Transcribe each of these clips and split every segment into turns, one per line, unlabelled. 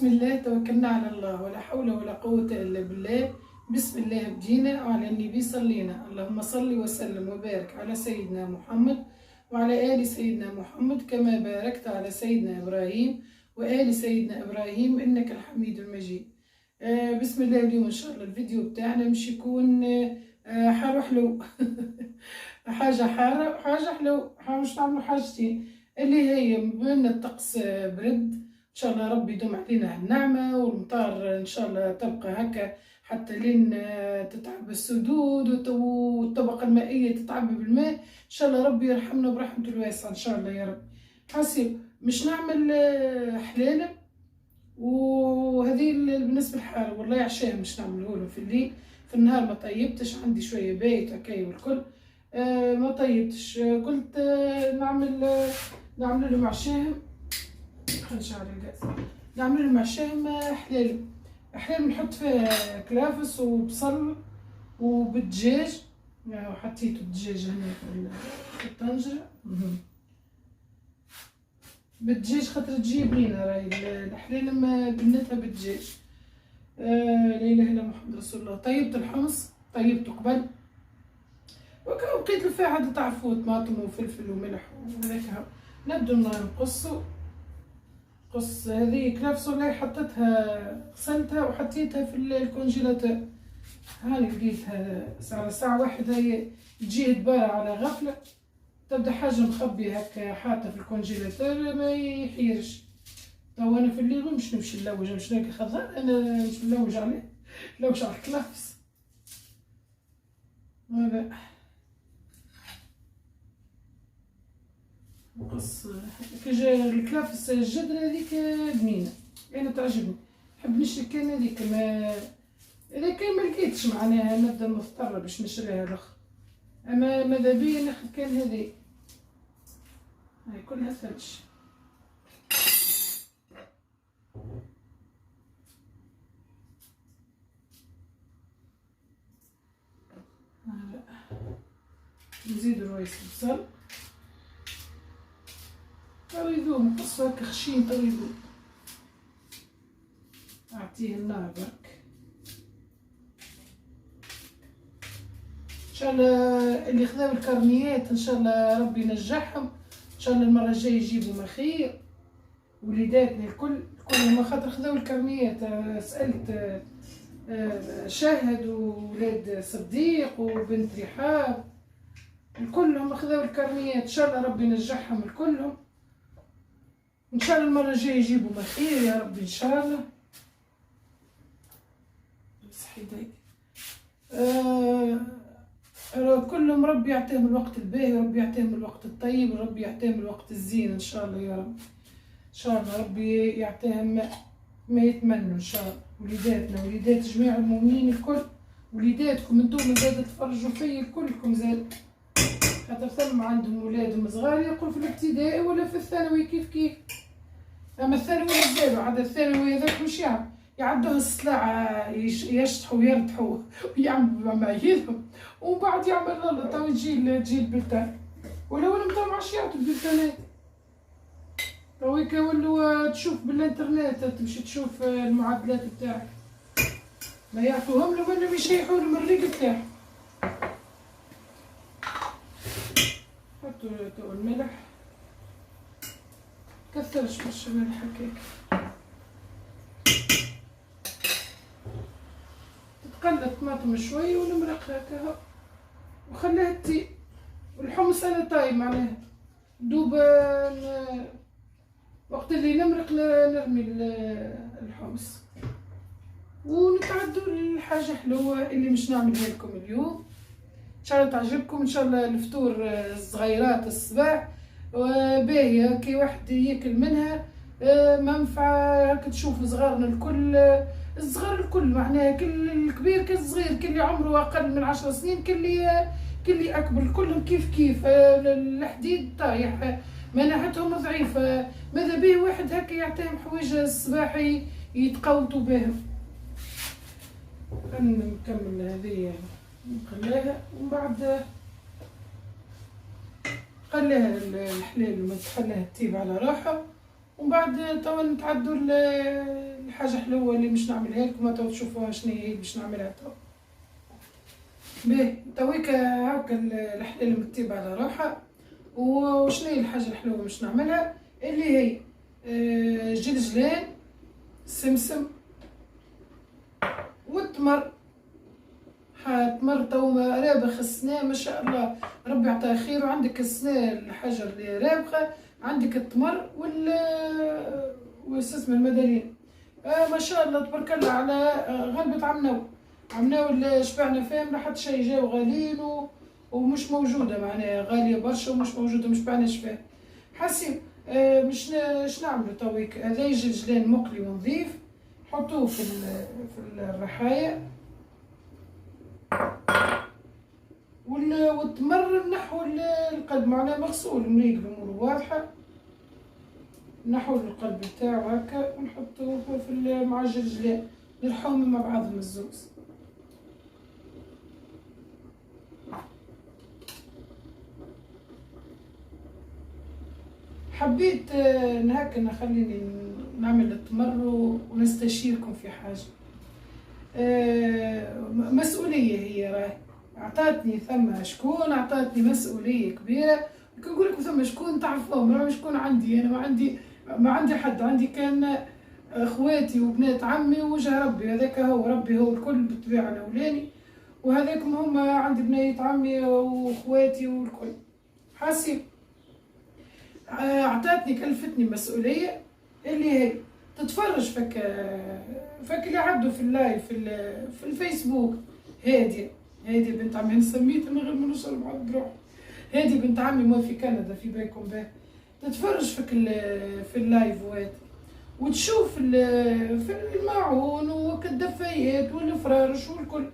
بسم الله توكلنا على الله ولا حول ولا قوة إلا بالله. بسم الله بدينا وعلى النبي صلينا. اللهم صل وسلم وبارك على سيدنا محمد وعلى آل سيدنا محمد كما باركت على سيدنا إبراهيم وآل سيدنا إبراهيم إنك الحميد المجيد. بسم الله. اليوم إن شاء الله الفيديو بتاعنا مش يكون حار حلو حاجة حارة وحاجة حلو. مش نعملوا حاجتين اللي هي بما الطقس برد ان شاء الله ربي يدوم علينا النعمه، والمطار ان شاء الله تبقى هكا حتى لين تتعب السدود والطبقه المائيه تتعب بالماء. ان شاء الله ربي يرحمنا برحمته الواسعه ان شاء الله يا رب. حاسب مش نعمل حلاله، وهذه بالنسبه للحاره والله عشاء مش نعمله له في الليل. في النهار ما طيبتش، عندي شويه بايت هكايا والكل ما طيبتش. قلت نعمل لهم عشاهم. خلي شعري الجاز. نعمل لهم عشاهم حلال نحط فيها كلافس وبصل وبالدجاج. حطيت الدجاج هنا في الطنجرة بالدجاج خاطر تجي بنينة. راهي الحلال بنتها بالدجاج. لا اله الا محمد رسول الله. طيبت الحمص طيبته قبل وبقيت له فيها عاد تعرفوا طماطم وفلفل وملح وهذاك. نبدو نقص هذه كلافس والله حطيتها غسلتها وحطيتها في الكونجيلاتور. هاني لقيتها على ساعة واحدة هي تجي دبارة على غفلة، تبدا حاجة مخبية هكا حاطة في الكونجيلاتور ما يحيرش. تو انا في الليل مش نمشي نلوج، مش ناكل خضار، انا مش نلوج عليه، نلوج على الكلافس هذا. نقص كي الكلافس الجدرة هذيك بنينة، انا تعجبني، نحب نشري كان هذيك. ما اذا كان ما لقيتش معناها نبدا مضطرة باش نشريها الاخرى، اما ماذا بيا ناخذ كان هذي. هاي كلها ثلج. نزيد رويس البصل تو يذوب، نقصو هكا خشين تو يذوب. اعطيه النار برك ان شاء الله. اللي خذاو الكرنيات ان شاء الله ربي ينجحهم، ان شاء الله المره الجايه يجيبوا ما خير. وليداتنا الكل هما خاطر خذاو الكرنيات. سالت شاهد وولاد صديق وبنت رحاب الكلهم خذاو الكرنيات. ان شاء الله ربي ينجحهم الكلهم، ان شاء الله المره الجايه يجيبوا ما خير يا ربي ان شاء الله. صحي دايك. كلهم ربي يعطيهم الوقت الباهي، وربي يعطيهم الوقت الطيب، وربي يعطيهم الوقت الزين ان شاء الله يا رب. ان شاء الله ربي يعطيهم ما يتمنوا ان شاء الله. وليداتنا وليدات جميع المؤمنين الكل، وليداتكم انتم زاد تفرجوا فيا كلكم زاد، خاطر ثم عندهم ولادهم صغار يقول في الابتدائي ولا في الثانوي كيف. اما الثانوي مازالوا عاد الثانوي هذاك مش يعدوه السلاعة يشطحوا ويرتحوا ويعملوا معاييرهم، ومن بعد يعمل الله تو تجي البلدان. ولو انا متاع معاش يعطوا البلدانات تويكا، ولو تشوف بالانترنت تمشي تشوف المعادلات بتاعك ما يعطوهم له ولا يشيحوا لهم الريق بتاعهم. حطوا تو الملح، كثرش باش الملح هكاك. تتقلى الطماطم شوي والمرق هكا وخليها تطيب. والحمص انا طايب معناها دوب وقت اللي نمرق نرمي الحمص. ونتعدوا لحاجة حلوة اللي مش نعملها لكم اليوم، ان شاء الله تعجبكم. ان شاء الله الفطور الصغيرات الصباح باهية كي واحد ياكل منها منفعة. هاك تشوف صغارنا الكل، الصغار الكل معناها كل الكبير كالصغير، كل اللي عمره اقل من 10 سنين، كل اللي اكبر كلهم كيف الحديد طايح، مناعتهم ضعيفة. ماذا به واحد هكا يعطيهم حوايج الصباحي يتقوتوا بهم. نكمل هذه نخليها ومن بعد خليها الحلال وما تخليها تطيب على راحة، ومن بعد توا نتعدوا الحاجه حلوه اللي باش نعملها لكم، توا تشوفوها شنو هي باش نعملها توا. باهي تويك هاكا الحلال متيب على روحها. وشنو هي الحاجه الحلوه باش نعملها اللي هي جلجلان، سمسم، والتمر. التمر تو رابخ السنة ما شاء الله، ربي يعطيه خير. وعندك السنة الحاجة اللي رابخة، عندك التمر واسمه المدارين. ما شاء الله تبارك الله على غلبة عمناو اللي شبعنا فيهم، لا حتى شي جاو غاليين ومش موجودة، معناها غالية برشا ومش موجودة، مش شبعناش فيها. حسي مش نعملو تويك. هذا جلجلان مقلي ونظيف، حطوه في الرحاية. والتمر نحو القلب، معناها مغسول مريق الامور واضحه، نحو القلب بتاعو هكا ونحطوه مع الجلجلان، نرحوهم مع بعضهم الزوز. حبيت هكا نخليني نعمل التمر ونستشيركم في حاجه. مسؤوليه هي راهي عطاتني، ثم شكون عطاتني مسؤوليه كبيره. نقول لكم ثم شكون تعرفوهم، راه شكون عندي انا؟ ما عندي حد، عندي كان اخواتي وبنات عمي ووجه ربي، هذاك هو ربي هو الكل بالطبيعه الاولاني، وهذاكم هما عندي بنات عمي واخواتي والكل. حاسي عطاتني كلفتني مسؤوليه اللي هي تتفرج فك اللي عدوا في اللايف في الفيسبوك. هادي بنت عمي، انا سميتها من غير ما نشرب عاد روح. هادي بنت عمي ما في كندا في بالكم به، تتفرج في اللايفات وتشوف في الماعون والدفايات والفرارش والكل،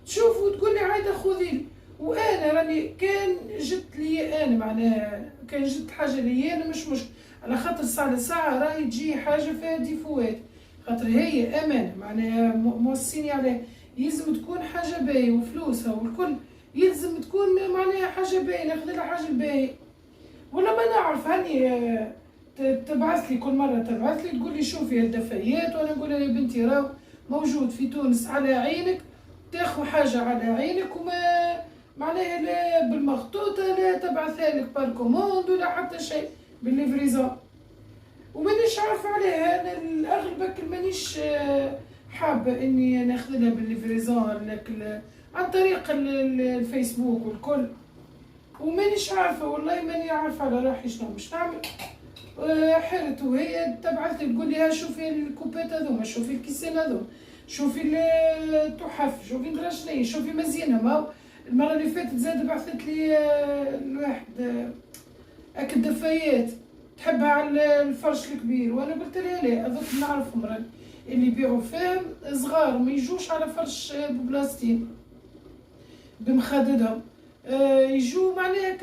تشوف وتقول لي عايده خذي لي. وانا راني كان جبت لي انا، معناها كان جبت حاجه لي انا مش على خاطر ساعه لساعه راهي تجي حاجه فيها ديفوات، خاطر هي امانه معناها موصيني عليها، يلزم تكون حاجه باهيه وفلوسها والكل يلزم تكون معناها حاجه باهيه، ناخذ لها حاجه باهيه. ولا ما نعرف هاني تبعث لي كل مره، تبعث لي تقول لي شوفي الدفايات، وانا نقول لها يا بنتي راهو موجود في تونس على عينك، تاخذ حاجه على عينك، وما معناها لا بالمخطوطه لا تبعثها لك باركوموند ولا حتى شيء بالليفريزون. ومانيش عارفه عليها انا الاغلب، مانيش حابه اني ناخذها بالليفريزون عن طريق الفيسبوك والكل، ومانيش عارفه والله ماني عارفه على روحي شنو باش نعمل. حرت وهي تبعث لي تقول لي ها شوفي الكوبات هذوما، شوفي الكيسين هذوما، شوفي التحف، شوفي ندرا شنيا، شوفي مزيانه. ما المره اللي فاتت زاد بعثت لي الواحد هاك الدفايات تحبها على الفرش الكبير، وانا قلت لها لا، اذوك نعرفهم اللي يبيعوا فيهم صغار ما يجوش على فرش ببلاستين بمخددهم، يجوا معناها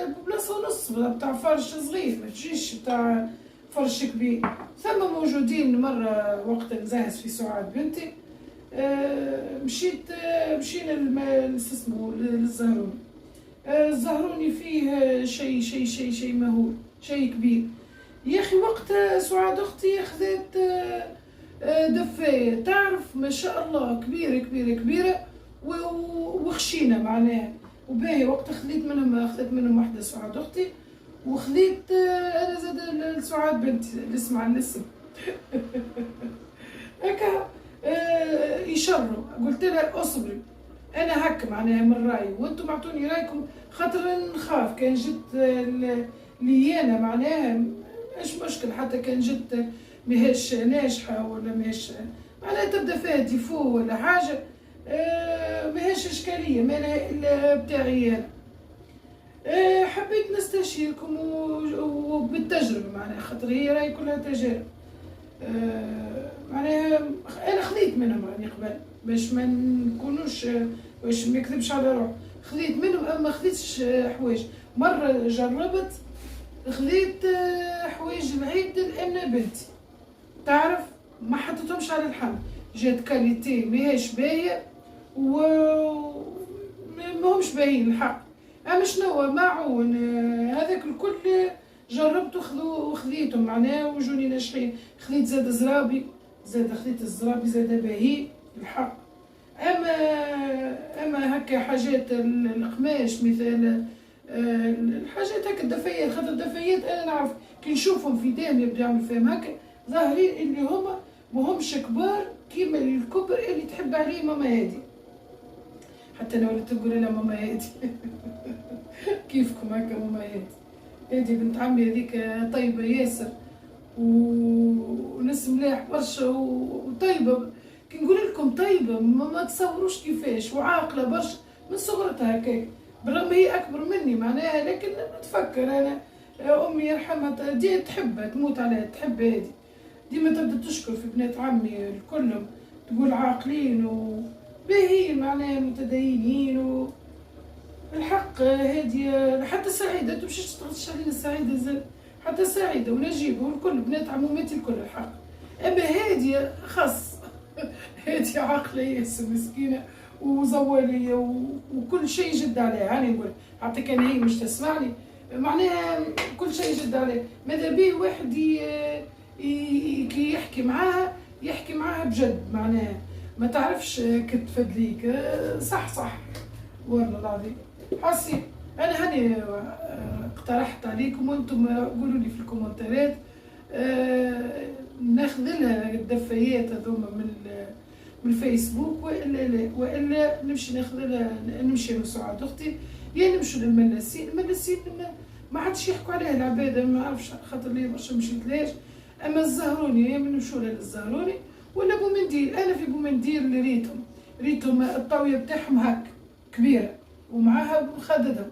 ببلاصه ونص بتاع فرش صغير، ما تجيش بتاع فرش كبير. ثم موجودين. مره وقت نزهز في سعاد بنتي مشينا اسمه للزهروني. الزهروني فيه شيء مهول، شيء كبير يا اخي. وقت سعاد اختي اخذت دفايه، تعرف ما شاء الله كبيره كبيره كبيره وخشينه معناها وباهي. وقت خذيت منهم واحده سعاد اختي، وخذيت انا زاد لسعاد بنتي الاسم عن الاسم هكا يشروا. قلت لها اصبري، انا هكا معناها من رايي وانتم اعطوني رايكم، خاطر نخاف كان جت لي انا معناها مش مشكل، حتى كان جت ماهيش ناجحه ولا ماهيش معناها تبدا فيها ديفو ولا حاجه، ماهيش اشكاليه مالها الا بتاعي انا. حبيت نستشيركم وبالتجربه معناها، خاطر هي راهي كلها تجارب. معناها انا خذيت منهم راني قبل باش ما نكونوش، باش ما نكذبش على روحي، خذيت منهم اما خذيتش حوايج. مره جربت خذيت حوايج العيد لان بنتي تعرف ما حطيتهمش على الحمل، جات كاليتي ماهيش باهيه و ماهمش باهيين الحق. اما شنو معون هذاك الكل جربت وخذيتهم معناها وجوني ناجحين. خذيت زاد زرابي، خذيت الزرابي زاد باهي الحق. اما هكا حاجات القماش مثال، الحاجات هكا الدفايات، خاطر الدفايات انا نعرف كي نشوفهم في دام يبدا يعمل فيهم هكا ظاهرين اللي هما ماهمش كبار كيما الكبر اللي تحب عليه ماما هادي. حتى انا وليت نقول لها ماما هادي كيفكم هكا ماما هادي بنت عمي هذيك طيبه ياسر وناس ملاح برشا وطيبه. كي نقول لكم طيبه ما تصوروش كيفاش، وعاقله برشا من صغرتها هكاك، بالرغم هي اكبر مني معناها، لكن نتفكر انا امي يرحمها دي تحبها تموت عليها، تحب هادي ديما تبدا تشكر في بنات عمي الكلهم، تقول عاقلين وباهيين معناها متدينين الحق. هادي حتى سعيده تمشيش تغطش علينا سعيده زاد، حتى سعيده ونجيب والكل بنات عموماتي الكل الحق. اما هادي خاص هادي عاقله ياسر مسكينه وزواليه وكل شيء جد عليها. هاني نقول حتى كان هي مش تسمعني معناها كل شيء جد عليها. ماذا بيه واحد كي يحكي معاها بجد معناها ما تعرفش كتفد ليك صح والله العظيم. حسي انا هاني اقترحت عليكم وانتم قولوا لي في الكومنتات ناخذ لها الدفايات هذوما من الفيسبوك والا نمشي ناخذ لها، نمشي انا وسعاد اختي يا نمشوا للملاسين. الملاسين ما عادش يحكوا عليها العباده، ما عرفش خاطر لي برشا مشيتلاش. اما الزهروني يا نمشوا لها للزهروني ولا بومنديل. انا في بومنديل اللي ريتهم الطاويه بتاعهم هك كبيره ومعاها خددهم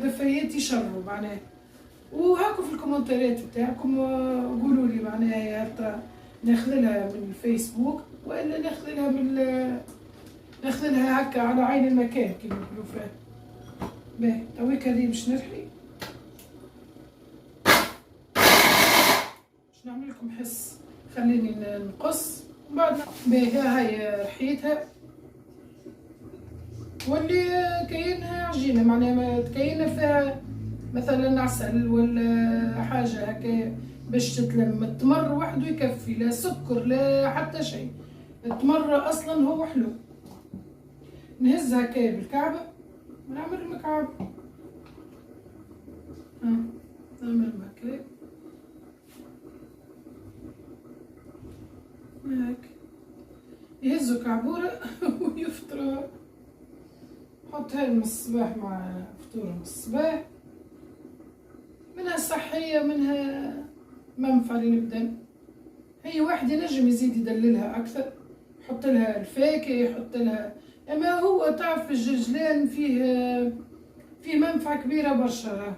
دفايات يشروا معناها. وهاكو في الكومنتات بتاعكم قولوا لي معناها يا ناخذ لها من الفيسبوك والا ناخذ لها هكا على عين المكان كيما يقولوا فيها. باهي تويك هذه باش نرحي باش نعمل لكم حس، خليني نقص ومن بعد باهي هاي رحيتها. واللي كاينها عجينه معناها كاينه فيها مثلا عسل ولا حاجه هكا باش تتلم. التمر وحده يكفي، لا سكر لا حتى شيء. التمر اصلا هو حلو. نهز هكا بالكعبه ونعمل مكعب نعمل هكا هاك يهزوا كعبوره ويفطروا. حط هاي من الصباح مع فطورهم الصباح، منها صحية منها منفعة للبدن. هي واحد ينجم يزيد يدللها أكثر، يحط لها الفاكهة يحط لها. أما هو تعرف الجرجلان فيه منفعة كبيرة برشا.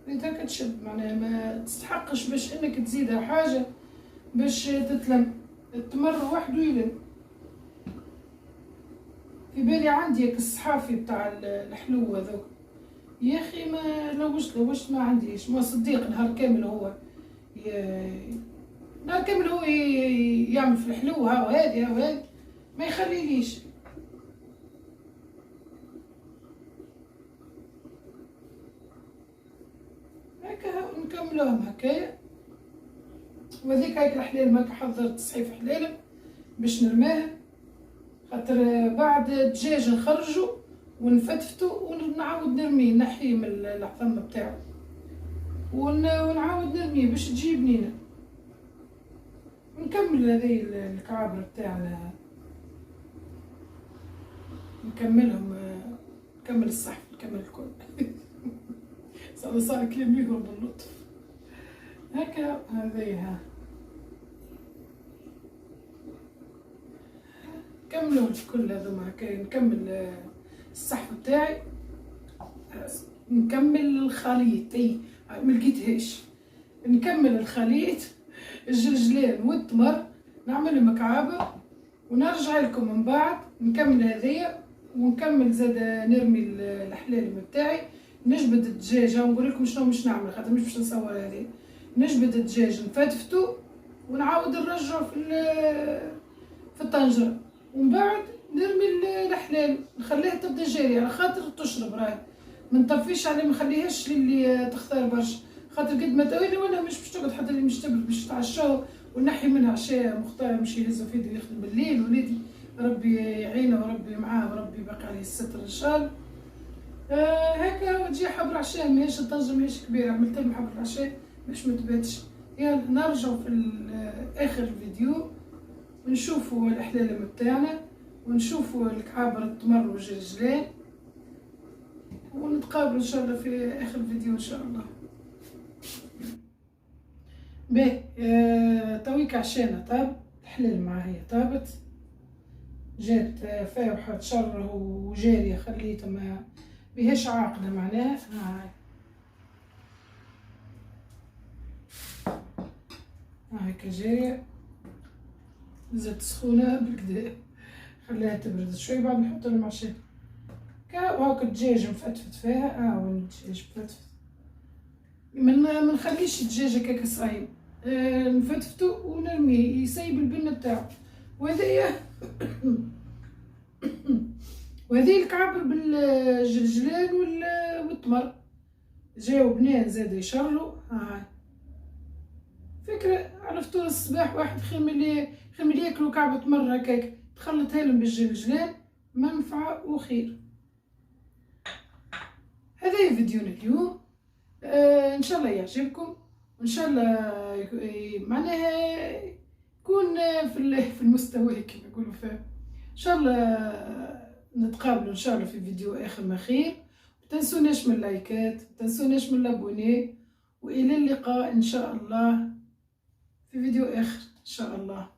هكا تشد معناها ما تستحقش باش انك تزيدها حاجة باش تتلم. التمر وحده يلم. في بالي عندي الصحافي بتاع الحلو هذوك يا اخي ما لوشت ما عنديش. ما صديق نهار كامل هو يعمل في الحلو ها وهذه ما يخليليش. هكا نكملوهم هكايا. وهذيك هاك الحلال ماك حضرت صحيف حلال باش نرماها، خاطر بعد الدجاج نخرجو ونفتفتو ونعاود نرميه نحيه من العظم بتاعو ونعاود نرميه باش تجي بنينه. نكمل هذه الكعابر بتاعنا نكملهم، نكمل الصحف نكمل الكل صار كلام يهرب باللطف هكا. هذيها نكملوا الكل هذوما هكا. نكمل الصحف بتاعي، نكمل الخليط. ملقيتهاش. نكمل الخليط الجرجلان والتمر نعمل مكعبة ونرجع لكم من بعد نكمل هذيا ونكمل زاد نرمي الحلال بتاعي. نجبد الدجاجه ونقول لكم شنو مش نعمل خاطر مش باش نصور هذه. نجبد الدجاج نفتفتو ونعاود نرجعو في الطنجره ومن بعد نرمي الحلال نخليها تبدا جاريه على خاطر تشرب راهي، ما نطفيش عليها، ما نخليهاش للي تختار برشا، خاطر قد ما تولي وانا مش باش تقعد حتى اللي مش تبرد باش تعشاو ونحي منها عشاء مختار مش يهز في يده يخدم بالليل. وليدي ربي يعينه وربي معاه وربي يبقى عليه الستر ان شاء الله. هكا وتجي حبر عشاء ماهيش طنجة ماهيش كبيرة، عملت لهم حبر عشاء باش ما تباتش. يلا نرجعوا في اخر فيديو ونشوفوا الاحلام بتاعنا ونشوفوا الكعابر التمر والجرجلان، ونتقابلوا ان شاء الله في اخر فيديو ان شاء الله. باهي تويك عشانة طاب الحلال معاها هي طابت، جات فاوحة تشره وجارية خليتها ما بيهاش عاقلة معناها. هاكا جارية زادت سخونة بالكدا، خليها تبرد شوي بعد نحط لهم عشاء. وهاك الدجاج مفتفت فيها. وين الدجاج مفتفت، ما نخليش الدجاج هكاك صايم، نفتفتو ونرميه يسيب البن بتاعو. وهذيا وهذه الكعابر بالجلجلان والتمر جاو بنان زاد يشرلو. فكرة على فطور الصباح واحد خير من ياكلوا كعبة تمر هكاك تخلطها لهم بالجلجلان، منفعة وخير. هذا فيديونا اليوم، ان شاء الله يعجبكم، ان شاء الله معناها يكون في المستوى كما يقولوا فاهم. ان شاء الله نتقابلوا ان شاء الله في فيديو اخر ما خير. متنسوناش من اللايكات، متنسوناش من الابوني، والى اللقاء ان شاء الله في فيديو اخر ان شاء الله.